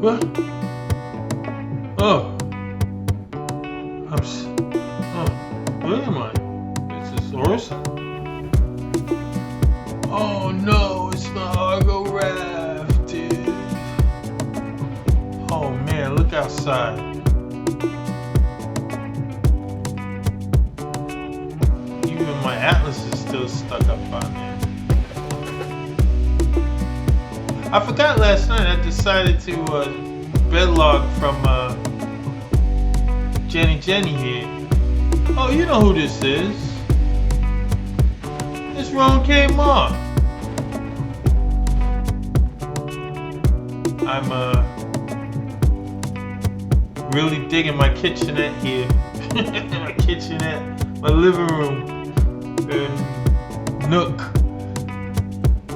What? Oh, oh, where am I? Is this Orson? Oh no, it's the Argo Raft, dude. Oh man, look outside. Even my atlas is still stuck up on there. I forgot last night I decided to bedlog from Jenny here. Oh, you know who this is. It's Ruan came on. I'm really digging my kitchenette here. My kitchenette, my living room, and nook.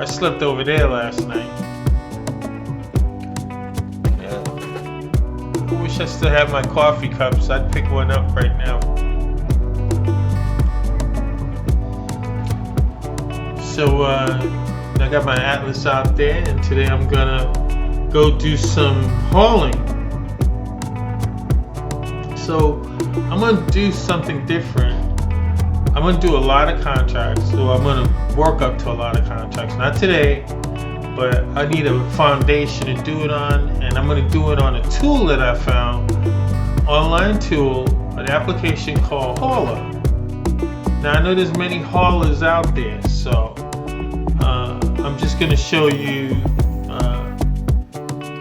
I slept over there last night. Yeah. I wish I still had my coffee cups. I'd pick one up right now. So I got my atlas out there, and today I'm gonna go do some hauling. So I'm gonna do something different. I'm gonna do a lot of contracts, so I'm gonna work up to a lot of contracts. Not today, but I need a foundation to do it on, and I'm gonna do it on a tool that I found, online tool, an application called Hauler. Now I know there's many haulers out there, so I'm just gonna show you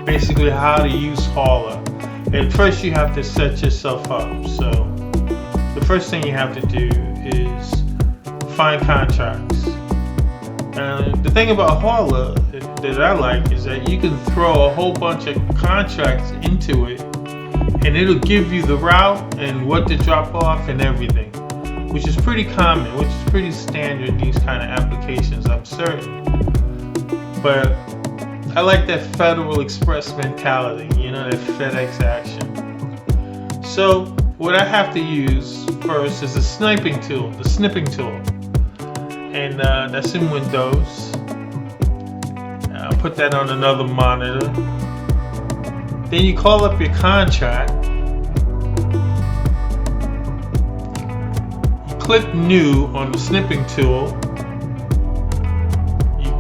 basically how to use Hauler. And first you have to set yourself up. So the first thing you have to do is find contracts. The thing about Hauler that I like is that you can throw a whole bunch of contracts into it, and it'll give you the route and what to drop off and everything, which is pretty common, which is pretty standard in these kind of applications, I'm certain. But I like that Federal Express mentality, you know, that FedEx action. So what I have to use first is the snipping tool, and that's in Windows. I'll put that on another monitor. Then you call up your contract. You click New on the snipping tool. You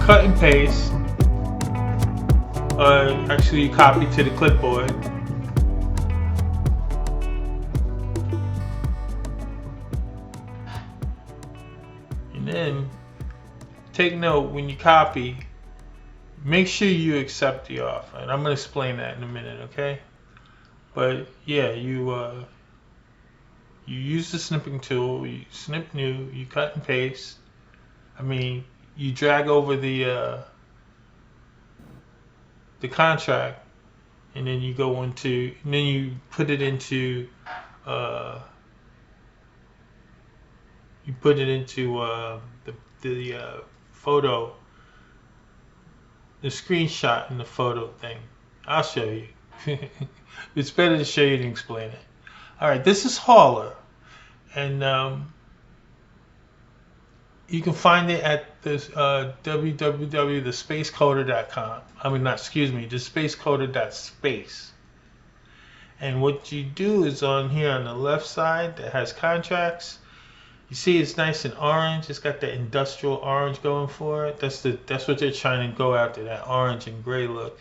cut and paste. Actually, you copy to the clipboard. And then take note when you copy, make sure you accept the offer. And I'm going to explain that in a minute, okay? But yeah, you use the snipping tool, you snip new, you cut and paste. You drag over the contract, and then you go into, and then you put it into the photo, the screenshot in the photo thing. I'll show you. It's better to show you than explain it. All right, this is Hauler, and you can find it at this www.thespacecoder.com. thespacecoder.space. And what you do is on here on the left side that has contracts. You see it's nice and orange. It's got that industrial orange going for it. That's what they're trying to go after, that orange and gray look.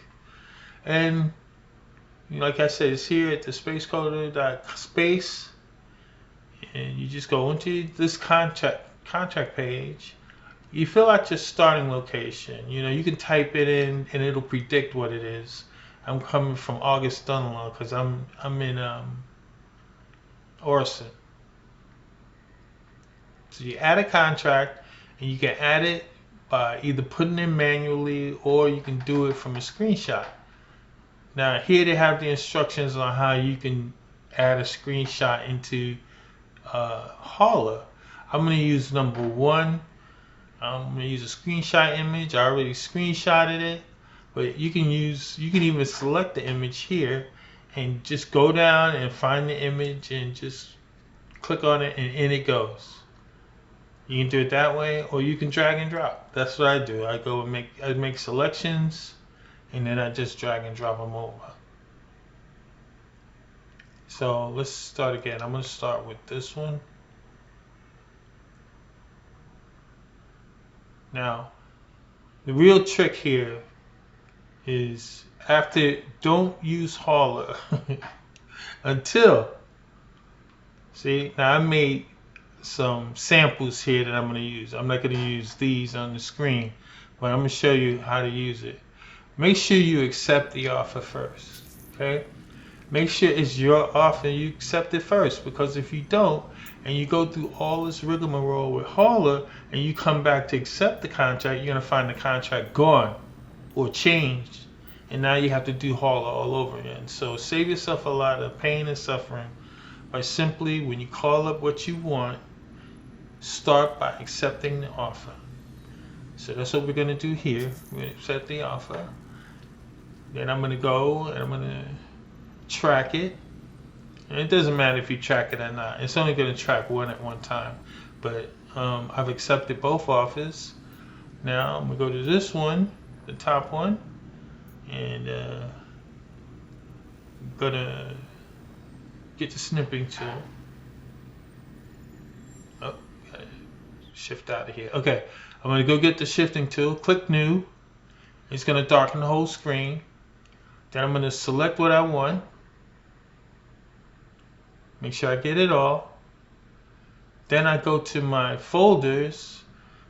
And like I said, it's here at the spacecoder.space. And you just go into this contract page. You fill out your starting location. You can type it in and it'll predict what it is. I'm coming from August Dunlop because I'm in Orson. So you add a contract, and you can add it by either putting it manually or you can do it from a screenshot. Now here they have the instructions on how you can add a screenshot into Hauler. I'm going to use number 1. I'm going to use a screenshot image. I already screenshotted it, but you can even select the image here and just go down and find the image and just click on it, and in it goes. You can do it that way, or you can drag and drop. That's what I do. I make selections, and then I just drag and drop them over. So let's start again. I'm going to start with this one. Now, the real trick here is don't use hauler until, see, now I made some samples here that I'm going to use. I'm not going to use these on the screen, but I'm going to show you how to use it. Make sure you accept the offer first, okay? Make sure it's your offer and you accept it first, because if you don't, and you go through all this rigmarole with hauler, and you come back to accept the contract, you're going to find the contract gone or changed, and now you have to do hauler all over again. So save yourself a lot of pain and suffering by simply, when you call up what you want, start by accepting the offer. So that's what we're going to do here. We're going to accept the offer. Then I'm going to go and I'm going to track it. And it doesn't matter if you track it or not. It's only going to track one at one time. But I've accepted both offers. Now I'm going to go to this one, the top one, and I'm going to get the snipping tool. Oh, gotta shift out of here. Okay, I'm going to go get the shifting tool, click new. It's going to darken the whole screen. Then I'm going to select what I want. Make sure I get it all. Then I go to my folders,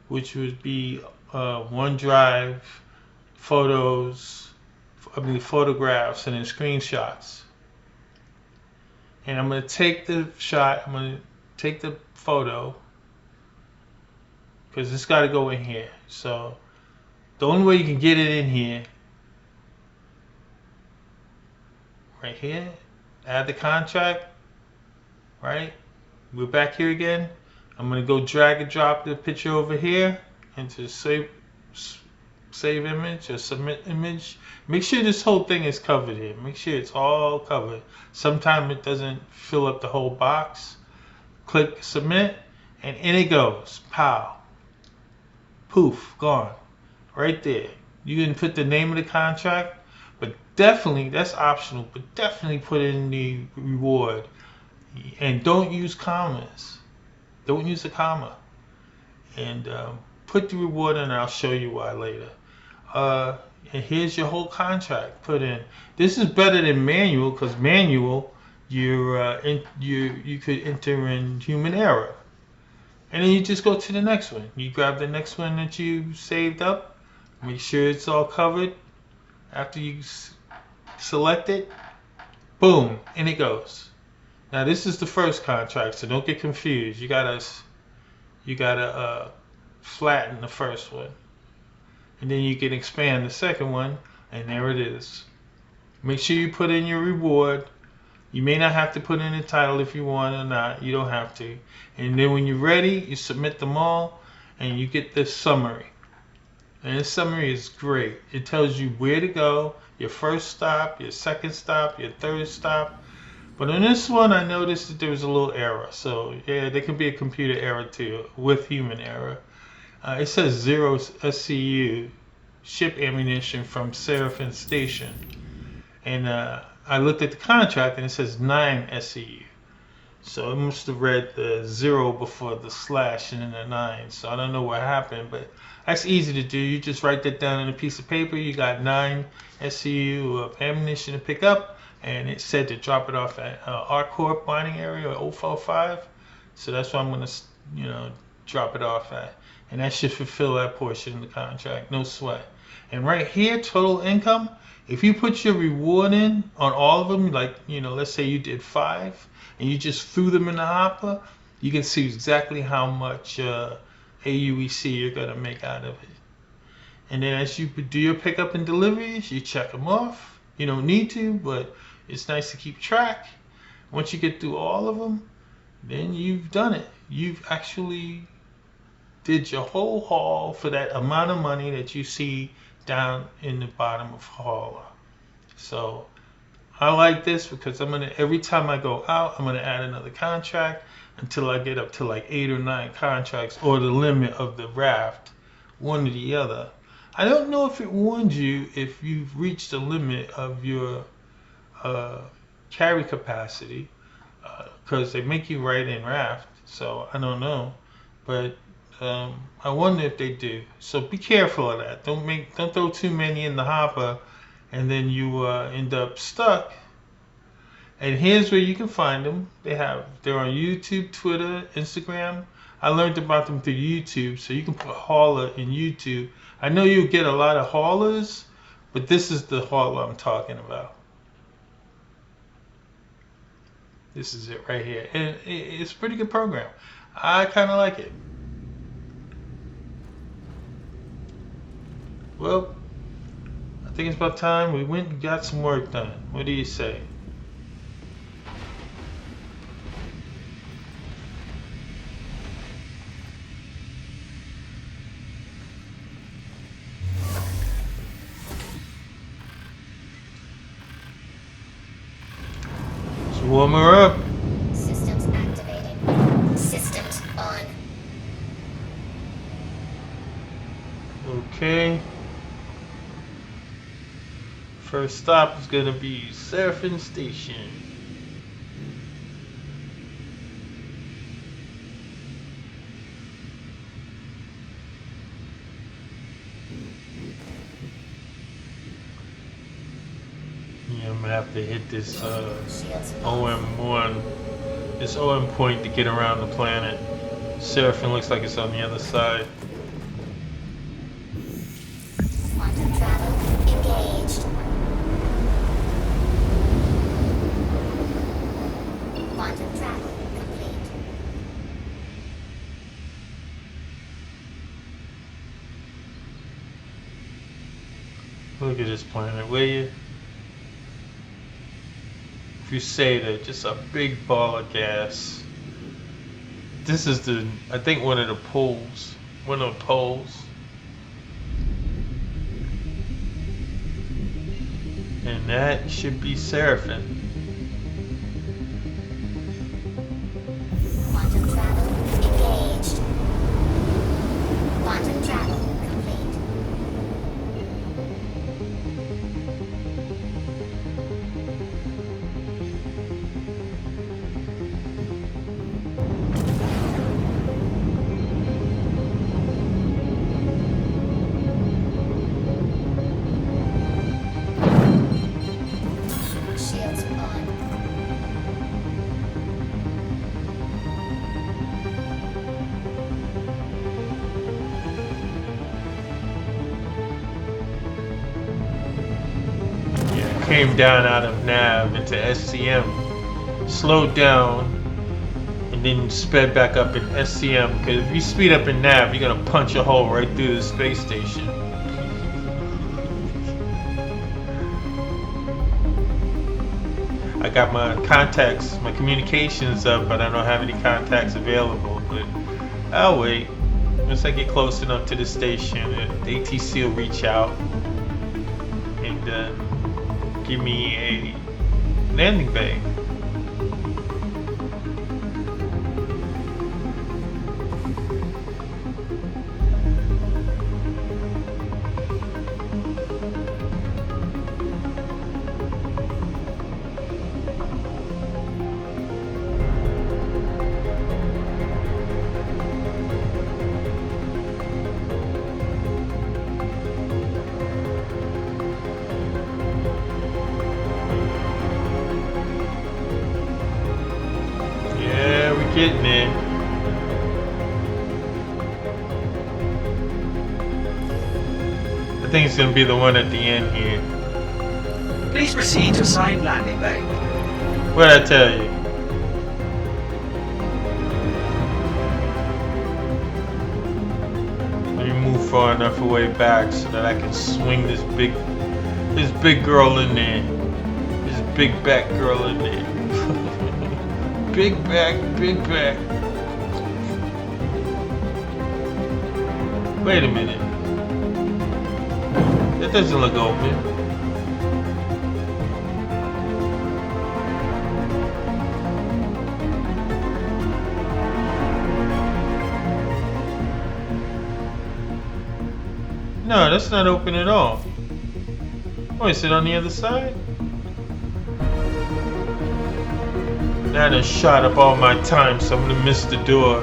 which would be OneDrive, photographs, and then screenshots. And I'm going to take the shot, I'm going to take the photo, because it's got to go in here. So the only way you can get it in here, right here, add the contract. Right, we're back here again. I'm going to go drag and drop the picture over here into save image or submit image. Make sure this whole thing is covered here. Make sure it's all covered. Sometimes it doesn't fill up the whole box. Click submit, and in it goes. Pow. Poof, gone. Right there. You can put the name of the contract, but definitely, that's optional, but definitely put in the reward. And don't use commas. Don't use a comma. And put the reward in, and I'll show you why later. And here's your whole contract put in. This is better than manual, because manual, you could enter in human error. And then you just go to the next one. You grab the next one that you saved up. Make sure it's all covered. After you select it, boom, and it goes. Now this is the first contract, so don't get confused. You gotta flatten the first one, and then you can expand the second one, and there it is. Make sure you put in your reward. You may not have to put in the title if you want or not. You don't have to. And then when you're ready, you submit them all, and you get this summary. And this summary is great. It tells you where to go, your first stop, your second stop, your third stop. But on this one, I noticed that there was a little error. So yeah, there can be a computer error too, with human error. It says 0 SCU, ship ammunition from Seraphim Station. And I looked at the contract and it says 9 SCU. So it must have read the 0 before the slash and then the 9. So I don't know what happened, but that's easy to do. You just write that down on a piece of paper. You got 9 SCU of ammunition to pick up. And it said to drop it off at R-Corp mining area 045. So that's what I'm going to, drop it off at. And that should fulfill that portion of the contract. No sweat. And right here, total income, if you put your reward in on all of them, like, let's say you did 5 and you just threw them in the hopper, you can see exactly how much AUEC you're going to make out of it. And then as you do your pickup and deliveries, you check them off. You don't need to, but it's nice to keep track. Once you get through all of them, then you've done it. You've actually did your whole haul for that amount of money that you see down in the bottom of hauler. So I like this because every time I go out, I'm gonna add another contract until I get up to like 8 or 9 contracts, or the limit of the raft, one or the other. I don't know if it warns you if you've reached the limit of your uh, carry capacity, because they make you write in raft. So I don't know, but I wonder if they do. So be careful of that. Don't throw too many in the hopper, and then you end up stuck. And here's where you can find them. They're on YouTube, Twitter, Instagram. I learned about them through YouTube, so you can put hauler in YouTube. I know you'll get a lot of haulers, but this is the hauler I'm talking about. This is it right here, and it's a pretty good program. I kind of like it. Well, I think it's about time we went and got some work done. What do you say? Let's warm her up. Systems activated. Systems on. Okay. First stop is gonna be Seraphim Station. Yeah, I'm gonna have to hit this OM1, this OM point to get around the planet. Seraphim looks like it's on the other side. Quantum travel engaged. Quantum travel complete. Look at this planet, will you? Crusader, just a big ball of gas. This is I think one of the poles. One of the poles. And that should be Seraphim. Quantum travel engaged. Quantum travel complete. Shields on. Yeah, came down out of nav into SCM, slowed down, and then sped back up in SCM. Because if you speed up in nav, you're gonna punch a hole right through the space station. I got my contacts, my communications up, but I don't have any contacts available. But I'll wait. Once I get close enough to the station, the ATC will reach out and give me a landing bay. Yeah, we're getting it. I think it's gonna be the one at the end here. Please proceed to assigned landing bay. What'd I tell you? Let me move far enough away back so that I can swing this big girl in there. This big back girl in there. Big back, big back. Wait a minute. That doesn't look open. No, that's not open at all. Oh, is it on the other side? Now I done shot up all my time, so I'm gonna miss the door.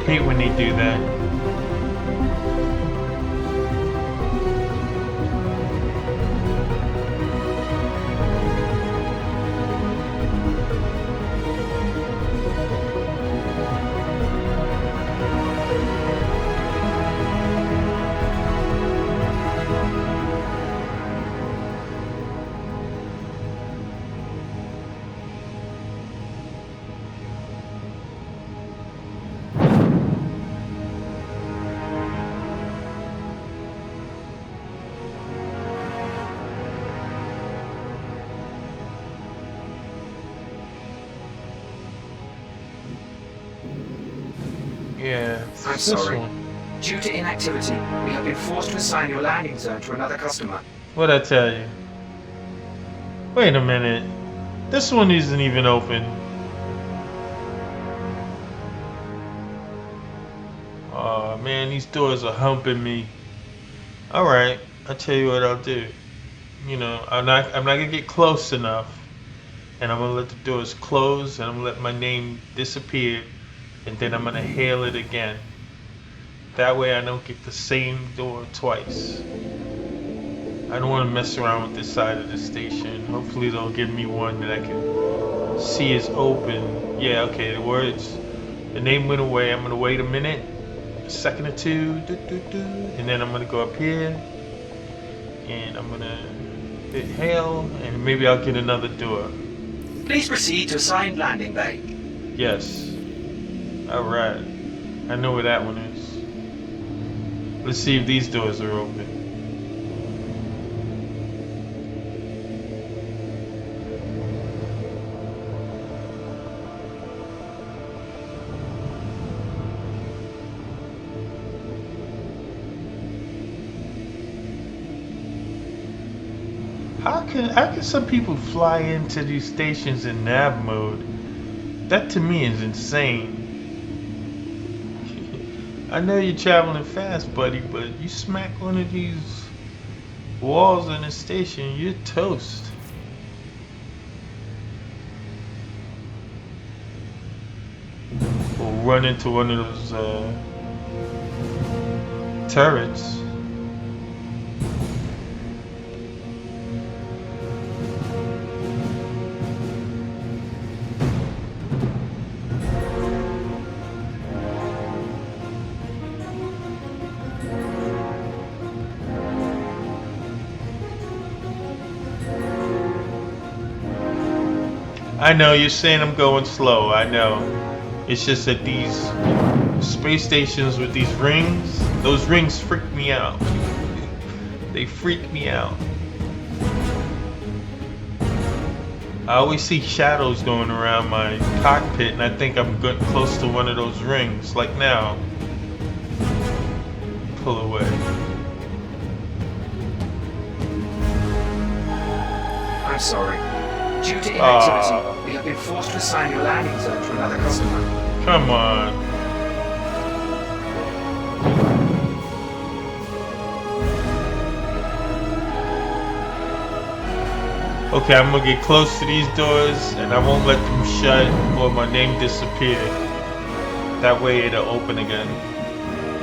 Hate when they do that. Yeah, it's I'm this sorry. one. Due to inactivity, we have been forced to assign your landing zone to another customer. What'd I tell you? Wait a minute. This one isn't even open. Oh man, these doors are humping me. Alright, I'll tell you what I'll do. You know, I'm not gonna get close enough. And I'm gonna let the doors close and I'm gonna let my name disappear. And then I'm gonna hail it again. That way I don't get the same door twice. I don't want to mess around with this side of the station. Hopefully they'll give me one that I can see is open. Yeah, okay, the name went away. I'm gonna wait a minute, a second or two, and then I'm gonna go up here and I'm gonna hit hail and maybe I'll get another door. Please proceed to assigned landing bay. Yes. Alright. I know where that one is. Let's see if these doors are open. How can some people fly into these stations in nav mode? That to me is insane. I know you're traveling fast, buddy, but you smack one of these walls in a station, you're toast. Or run into one of those turrets. I know you're saying I'm going slow. I know. It's just that these space stations with these rings, those rings freak me out. They freak me out. I always see shadows going around my cockpit and I think I'm getting close to one of those rings. Like now. Pull away. I'm sorry. Due to inactivity, we have been forced to assign your landing zone to another customer. Come on. Okay, I'm gonna get close to these doors and I won't let them shut or my name disappear. That way it'll open again.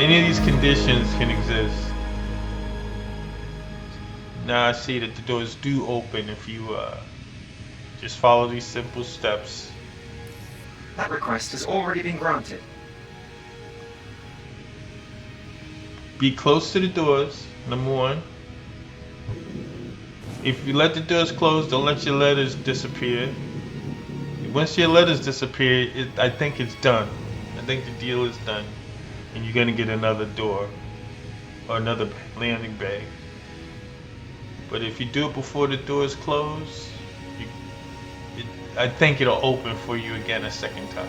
Any of these conditions can exist. Now I see that the doors do open if you just follow these simple steps. That request has already been granted. Be close to the doors, number one. If you let the doors close, don't let your letters disappear. Once your letters disappear, I think it's done. I think the deal is done. And you're gonna get another door. Or another landing bay. But if you do it before the doors close, I think it'll open for you again a second time.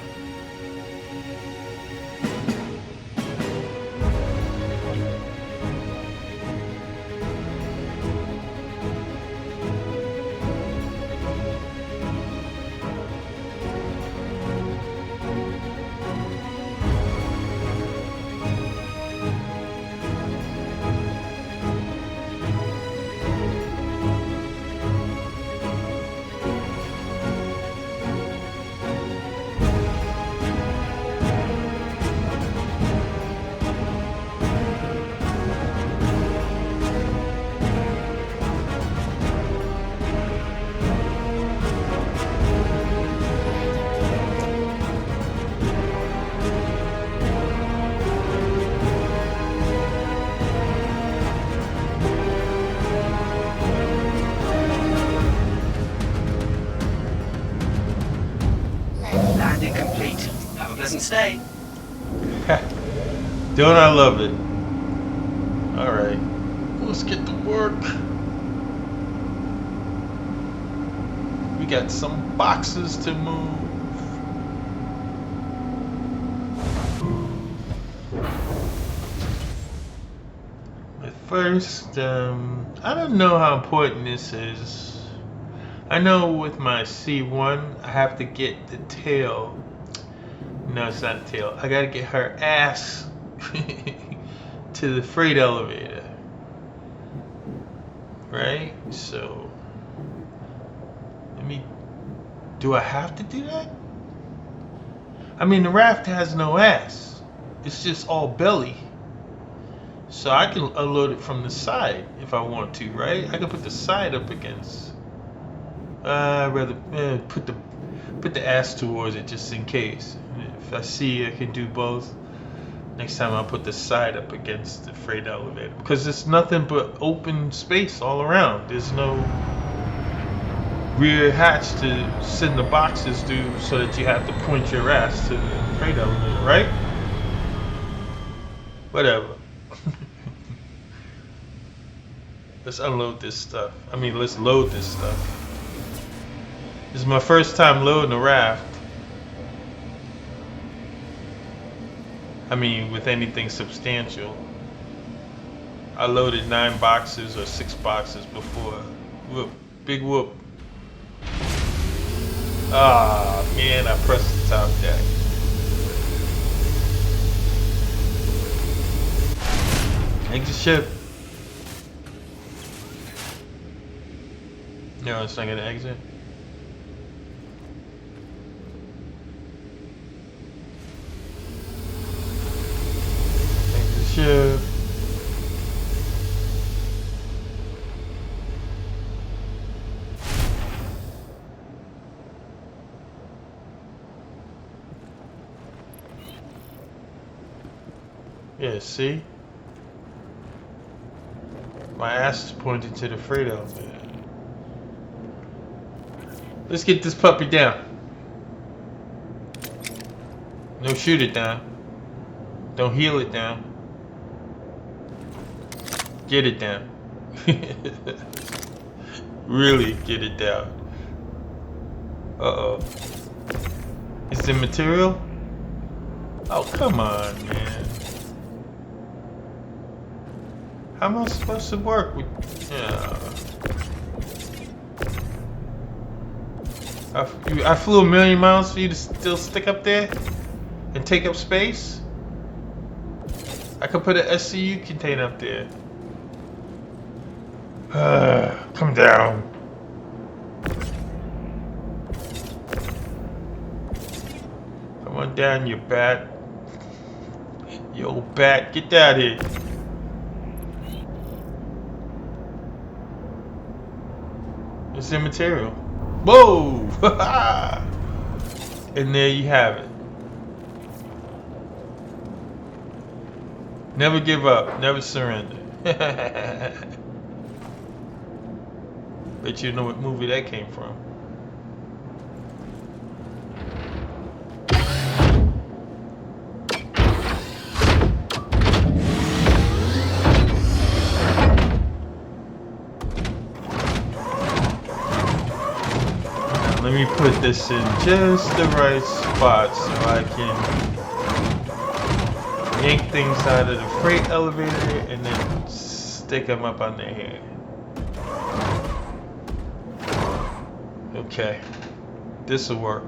stay. Don't I love it? Alright. Let's get to work. We got some boxes to move. But first, I don't know how important this is. I know with my C1, I have to get the tail. No, it's not the tail. I gotta get her ass to the freight elevator. Right? So, do I have to do that? I mean, the raft has no ass. It's just all belly. So I can unload it from the side if I want to, right? I can put the side up against. I'd rather put the ass towards it just in case. If I see I can do both, next time I'll put the side up against the freight elevator. Because it's nothing but open space all around. There's no rear hatch to send the boxes through so that you have to point your ass to the freight elevator, right? Whatever. Let's unload this stuff. Let's load this stuff. This is my first time loading a raft. With anything substantial. I loaded 9 boxes or 6 boxes before. Whoop. Big whoop. Ah, man, I pressed the top jack. Exit ship. No, it's not gonna exit. Exit ship. Yeah, see? My ass is pointed to the freight elevator. Let's get this puppy down. No, shoot it down. Don't heel it down. Get it down. Really get it down. Uh-oh. Is the material? Oh, come on, man. How am I supposed to work with... I flew 1,000,000 miles for you to still stick up there and take up space? I could put an SCU container up there. Come down. Come on down, you bat. You old bat, get down here. It's the material. Whoa! And there you have it. Never give up. Never surrender. Bet you know what movie that came from. Let me put this in just the right spot so I can yank things out of the freight elevator and then stick them up on their head. Okay, this will work.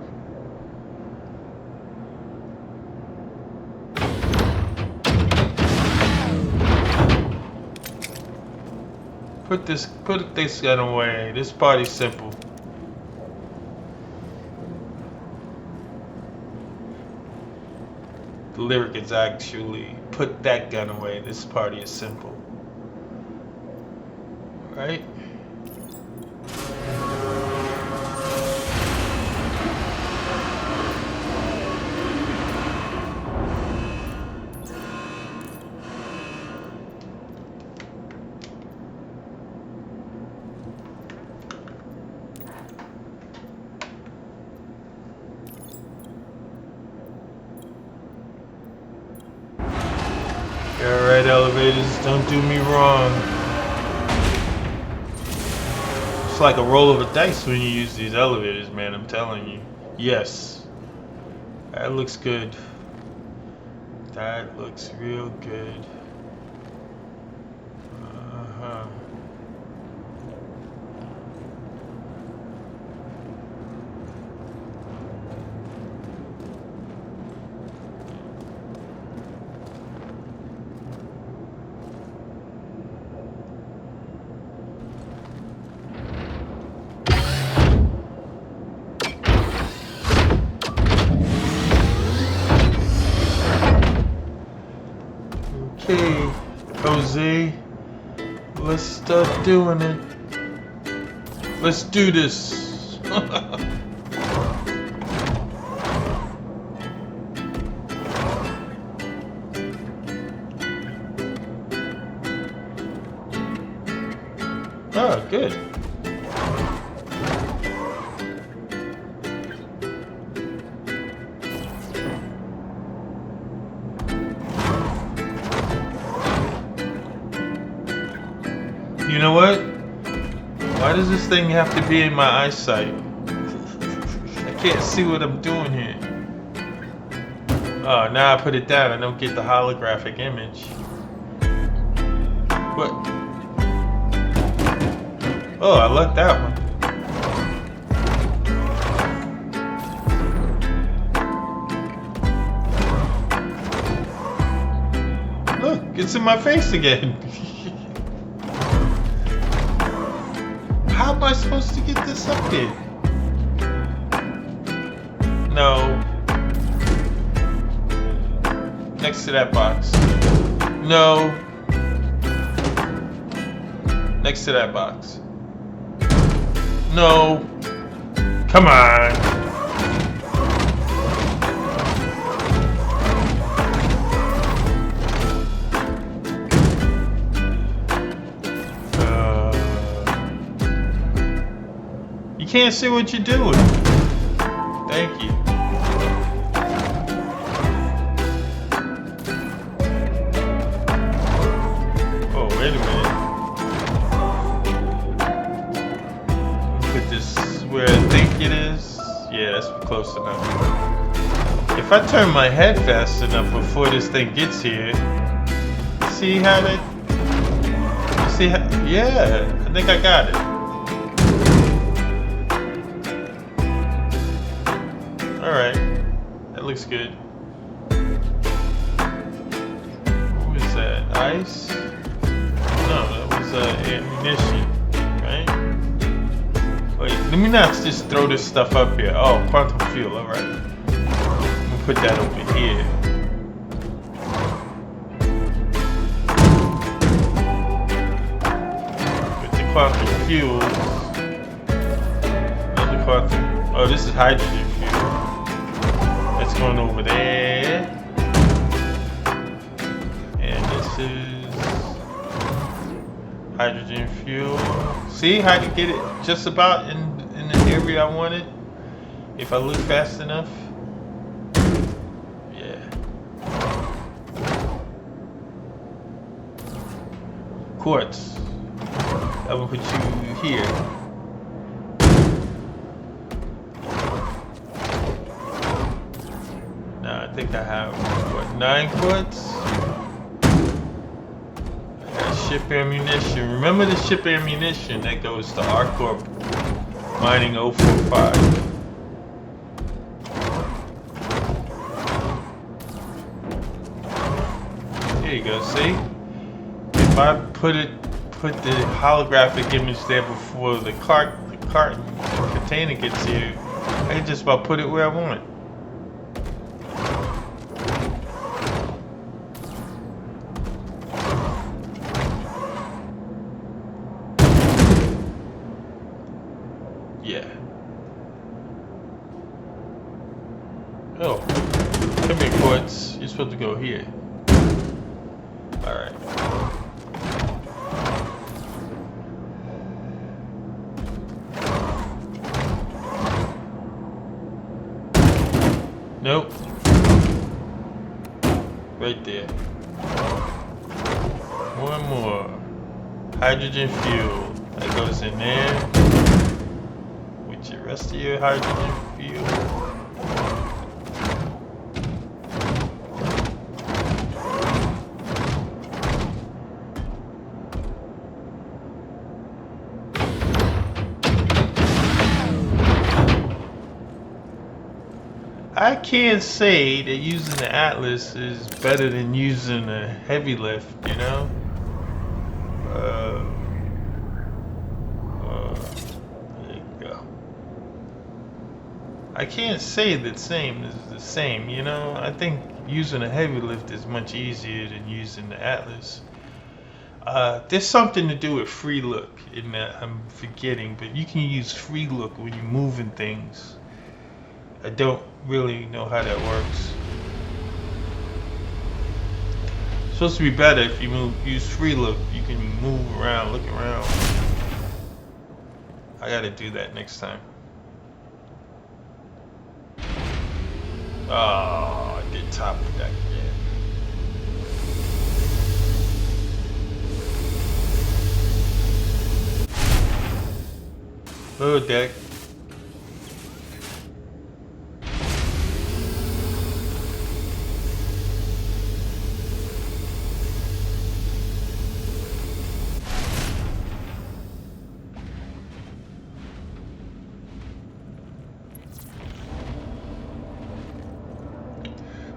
Put this gun away. This party's simple. The lyric is actually, put that gun away. This party is simple. Right? elevators, don't do me wrong. It's like a roll of a dice when you use these elevators, man, I'm telling you. Yes. That looks good. That looks real good. Uh-huh. Okay, Jose, let's start doing it. Let's do this. Oh, good. You know what? Why does this thing have to be in my eyesight? I can't see what I'm doing here. Oh, now I put it down. I don't get the holographic image. What? Oh, I like that one. Look, it's in my face again. How am I supposed to get this up there? No. Next to that box. No. Next to that box. No. Come on. You can't see what you're doing. Thank you. Oh, wait a minute. Put this where I think it is. Yeah, that's close enough. If I turn my head fast enough before this thing gets here, see how that? See how? Yeah, I think I got it. Alright, that looks good. What was that? Ice? No, that was ammunition, right? Wait, let me not just throw this stuff up here. Oh, quantum fuel, alright. I'm gonna put that over here. With the quantum fuel. Another quantum. Oh, this is hydrogen fuel. That's going over there. And this is hydrogen fuel. See how I can get it just about in the area I wanted? If I look fast enough. Yeah. Quartz. I will put you here. I think I have, what, 9 quartz? I got ship ammunition. Remember the ship ammunition that goes to R-Corp Mining 045. Here you go, see? If I put the holographic image there before the container gets here, I can just about put it where I want. Yeah. Oh, come here, quartz. You're supposed to go here. Alright. Nope. Right there. One more. Hydrogen fuel. That goes in there. With the rest of your hydrogen fuel. I can't say that using the Atlas is better than using a heavy lift, you know? There you go. I can't say the same is the same, you know? I think using a heavy lift is much easier than using the Atlas. There's something to do with free look in that I'm forgetting, but you can use free look when you're moving things. I don't really know how that works. It's supposed to be better if you use free look. You can move around, look around. I gotta do that next time. Oh, I did top of that again. Oh, deck.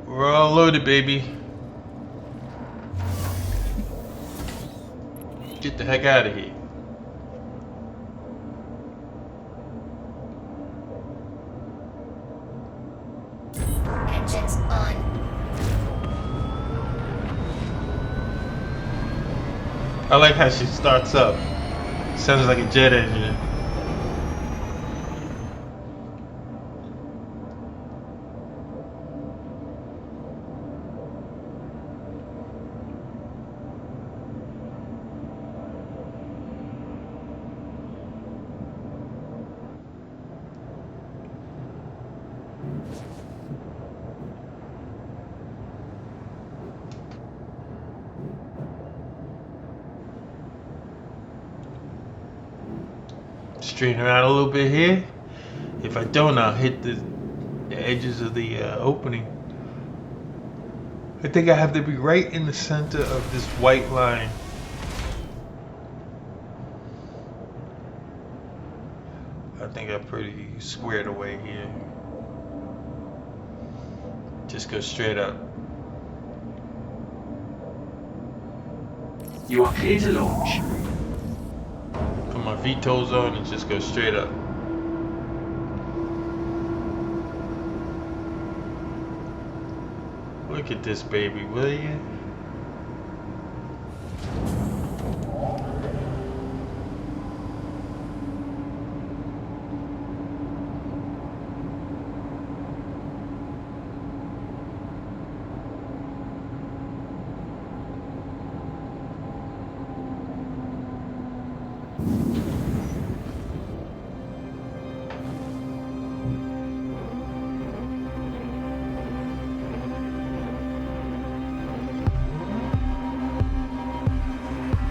We're all loaded, baby. Get the heck out of here. Engines on. I like how she starts up. Sounds like a jet engine. Straighten her out a little bit here. If I don't, I'll hit the edges of the opening. I think I have to be right in the center of this white line. I think I'm pretty squared away here. Just go straight up. You are clear to launch. Put my VTOLs on and just go straight up. Look at this baby, will you?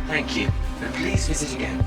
Thank you, but please visit again.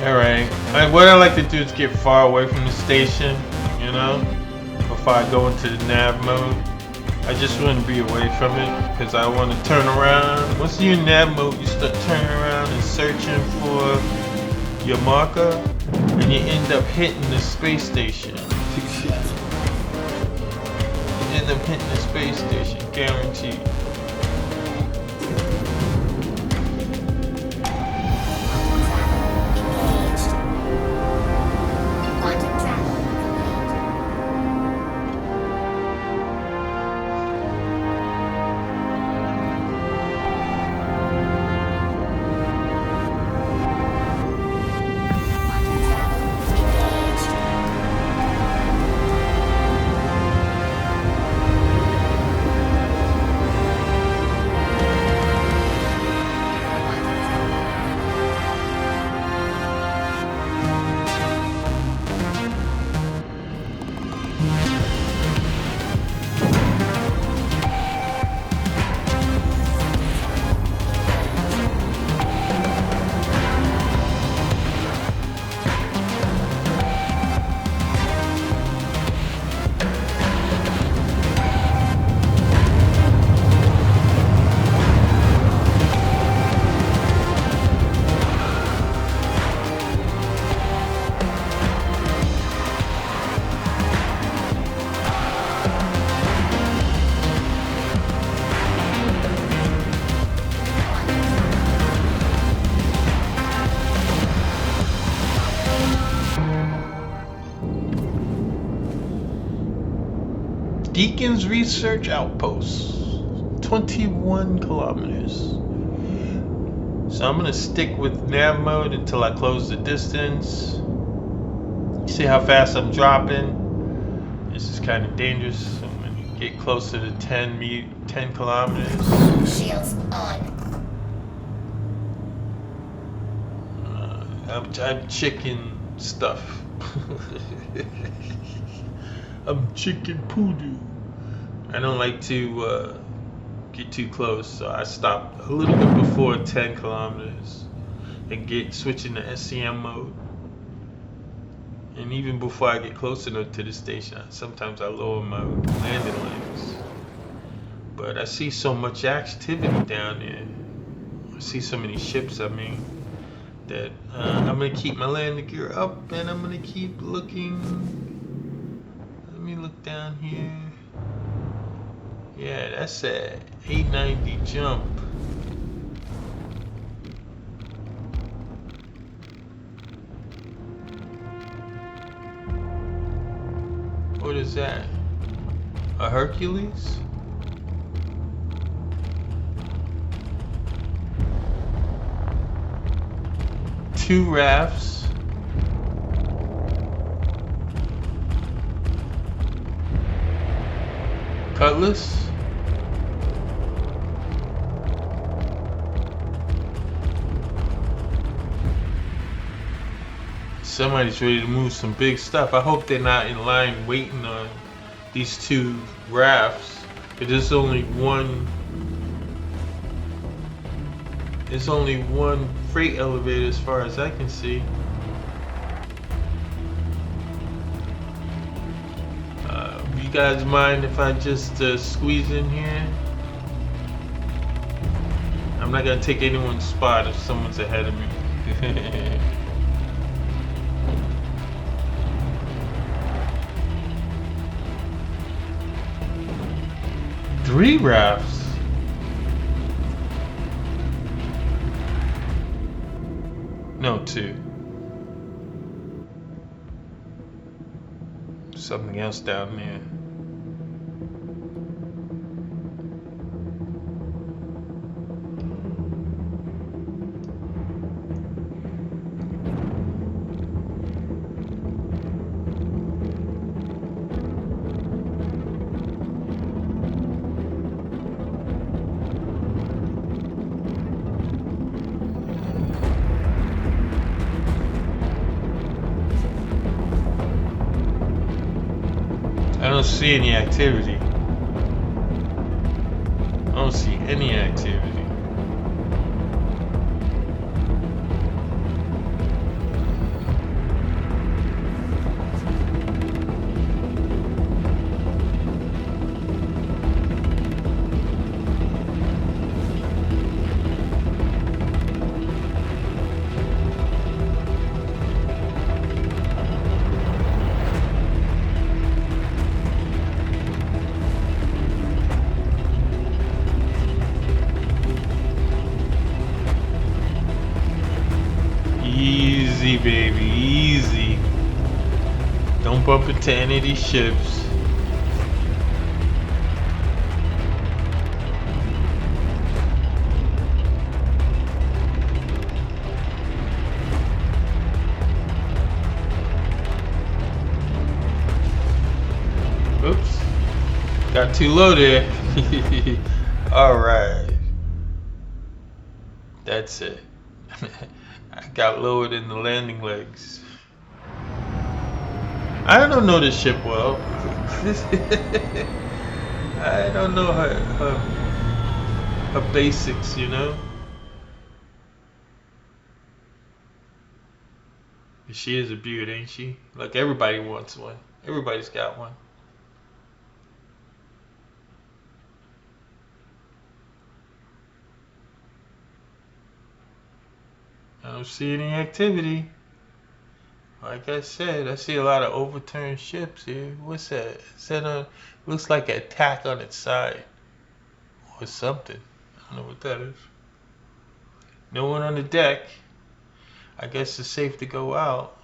Alright. What I like to do is get far away from the station, you know, before I go into the nav mode. I just want to be away from it because I want to turn around. Once you're in nav mode, you start turning around and searching for your marker, and you end up hitting the space station. You end up hitting the space station, guaranteed. Deacon's Research Outpost. 21 kilometers. So I'm gonna stick with nav mode until I close the distance. See how fast I'm dropping. This is kind of dangerous. I'm gonna get closer to 10 kilometers. Shields on. I'm chicken stuff. I'm chicken poodoo. I don't like to get too close, so I stop a little bit before 10 kilometers and switch into SCM mode. And even before I get close enough to the station, sometimes I lower my landing legs. But I see so much activity down there. I see so many ships, that I'm going to keep my landing gear up, and I'm going to keep looking. Let me look down here. Yeah, that's a 890 jump. What is that? A Hercules? Two rafts. Cutlass. Somebody's ready to move some big stuff. I hope they're not in line waiting on these two rafts. But there's only one freight elevator as far as I can see. You guys mind if I just squeeze in here? I'm not gonna take anyone's spot if someone's ahead of me. Three rafts. No, two. Something else down there. I don't see any activity. I don't see any activity. Easy, baby, easy. Don't bump into any of these ships. Oops. Got too low there. Alright. That's it. I got lowered in the landing legs. I don't know this ship well. I don't know her basics, you know. She is a beaut, ain't she? Like everybody wants one. Everybody's got one. I don't see any activity. Like I said, I see a lot of overturned ships here. What's that? Is that looks like an attack on its side. Or something. I don't know what that is. No one on the deck. I guess it's safe to go out.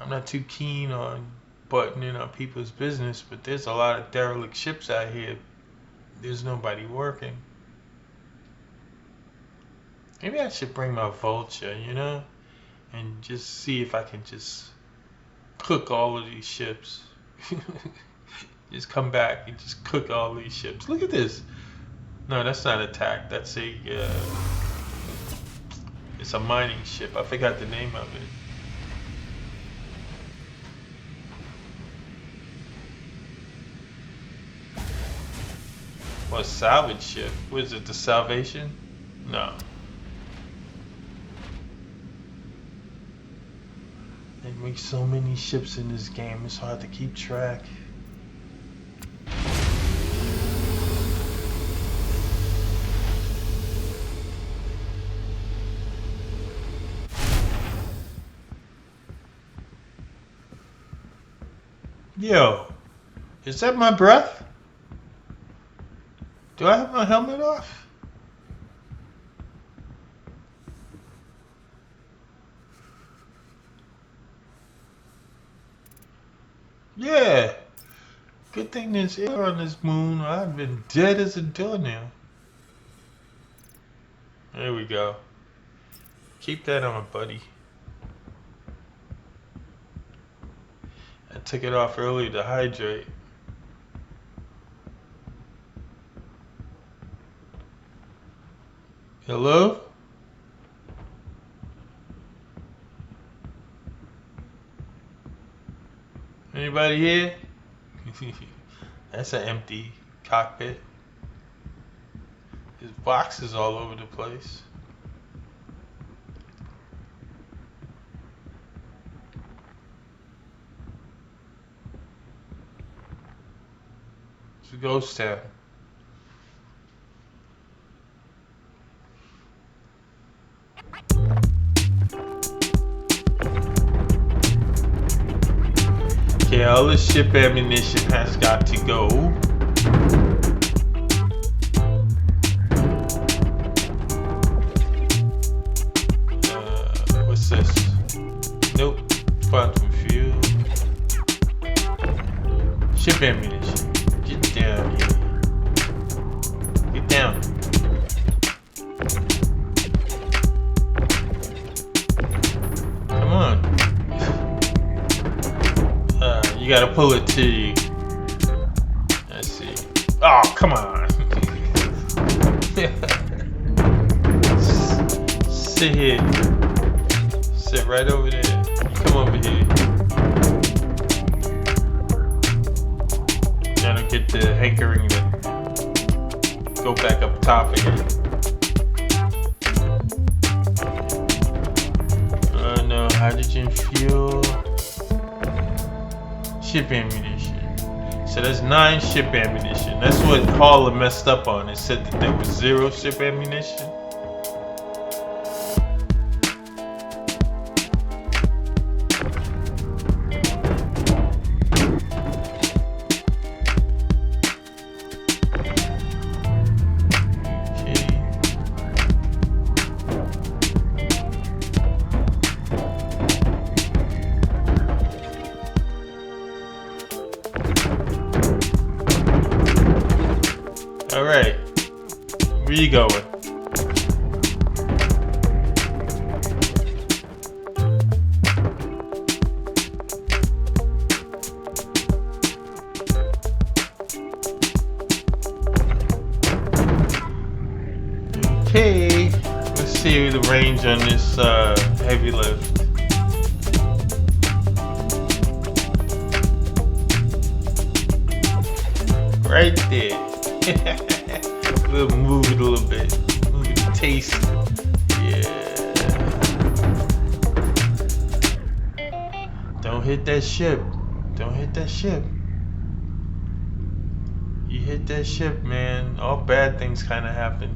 I'm not too keen on butting in on people's business, but there's a lot of derelict ships out here. There's nobody working. Maybe I should bring my vulture, you know, and just see if I can just cook all of these ships. Just come back and just cook all these ships. Look at this. No, that's not attack. That's a it's a mining ship. I forgot the name of it. What, salvage ship? Was it the Salvation? No. They make so many ships in this game, it's hard to keep track. Yo, is that my breath? Do I have my helmet off? Yeah. Good thing there's air on this moon. I've been dead as a doornail. There we go. Keep that on, buddy. I took it off early to hydrate. Hello? Anybody here? That's an empty cockpit. There's boxes all over the place. It's a ghost town. Okay, all the ship ammunition has got to go. What's this? Nope. Quantum fuel. Ship ammunition. Get down here. Get down. Come on. You gotta pull it to you. Let's see. Oh, come on. Sit here. Sit right over there. Come over here. Gotta get the hankering to go back up top again. Oh no, hydrogen fuel. Ship ammunition. So there's 9 ship ammunition. That's what Paula messed up on. It said that there was 0 ship ammunition. Alright, where you going? Okay, let's see the range on this heavy lift. Right there. We'll move it a little bit. Move it, taste. Yeah. Don't hit that ship. Don't hit that ship. You hit that ship, man. All bad things kind of happen.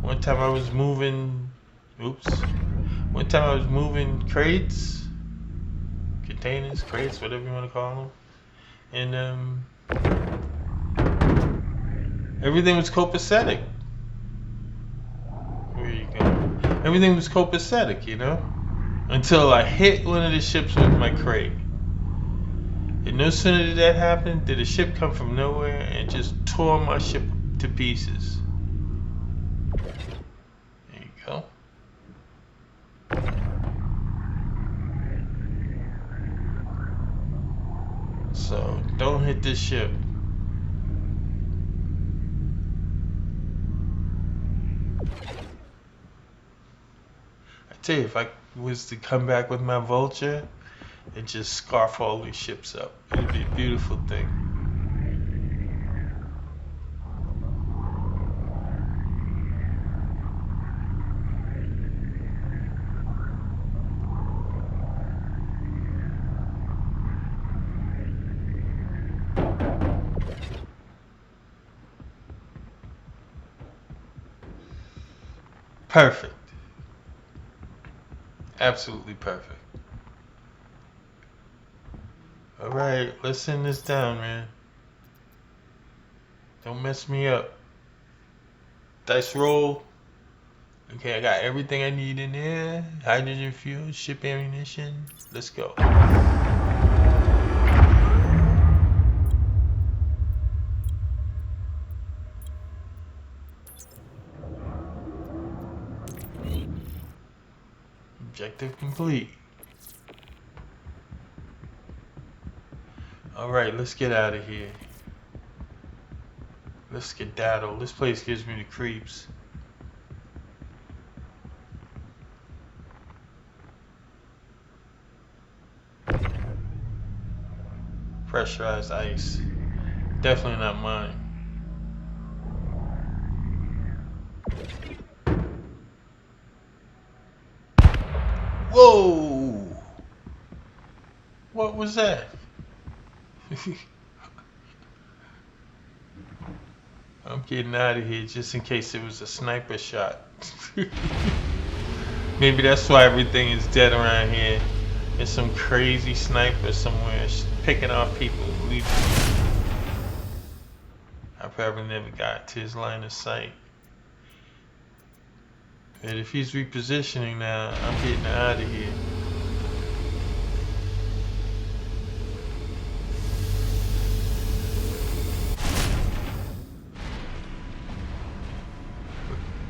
One time I was moving. Oops. One time I was moving crates, containers, crates, whatever you want to call them, and everything was copacetic. Where you going? Everything was copacetic, you know? until I hit one of the ships with my crate. And no sooner did that happen, did a ship come from nowhere and just tore my ship to pieces. There you go. So don't hit this ship. I tell you, if I was to come back with my vulture and just scarf all these ships up, it would be a beautiful thing. Perfect. Absolutely perfect. Alright, let's send this down, man. Don't mess me up. Dice roll. Okay, I got everything I need in there. Hydrogen fuel, ship ammunition. Let's go. Objective complete. Alright, let's get out of here. Let's skedaddle. This place gives me the creeps. Pressurized ice. Definitely not mine. Whoa! What was that? I'm getting out of here just in case it was a sniper shot. Maybe that's why everything is dead around here. There's some crazy sniper somewhere picking off people. I probably never got to his line of sight. But if he's repositioning now, I'm getting out of here.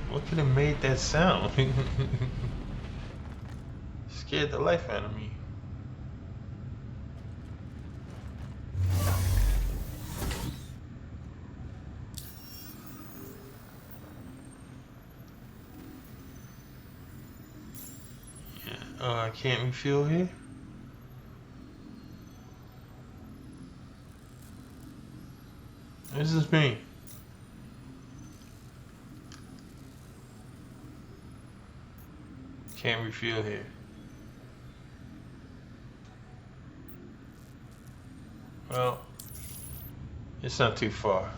What could have made that sound? Scared the life out of me. I can't refuel here. What does this mean? Can't refuel here. Well, it's not too far.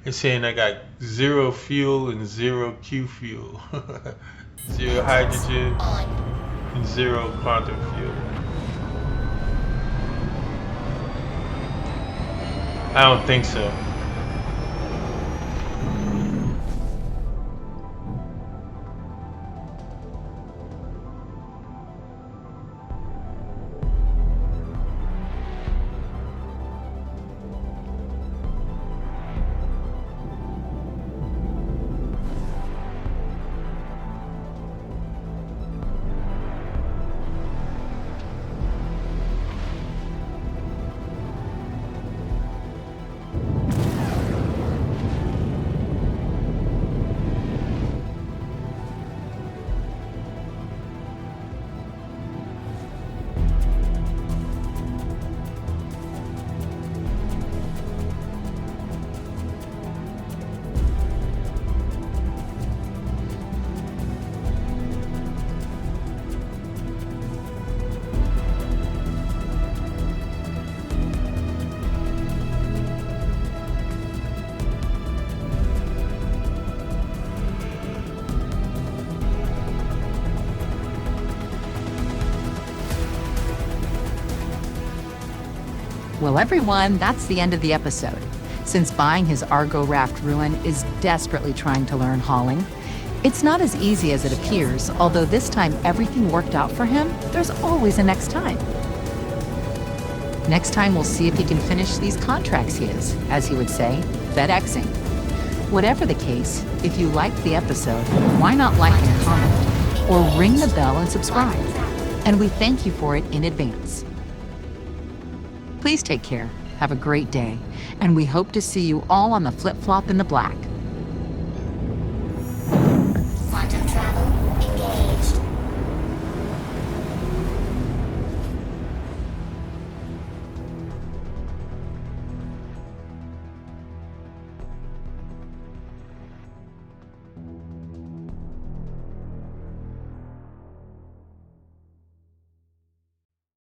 It's saying I got 0 fuel and 0 Q fuel. 0 hydrogen and 0 quantum fuel. I don't think so. Well, everyone, that's the end of the episode. Since buying his Argo raft Ruan is desperately trying to learn hauling, It's not as easy as it appears, although this time everything worked out for him. There's always a next time. Next time we'll see if he can finish these contracts he is, as he would say, FedExing. Whatever the case, if you liked the episode, why not like and comment, or ring the bell and subscribe? And we thank you for it in advance. Please take care, have a great day, and we hope to see you all on the flip-flop in the black.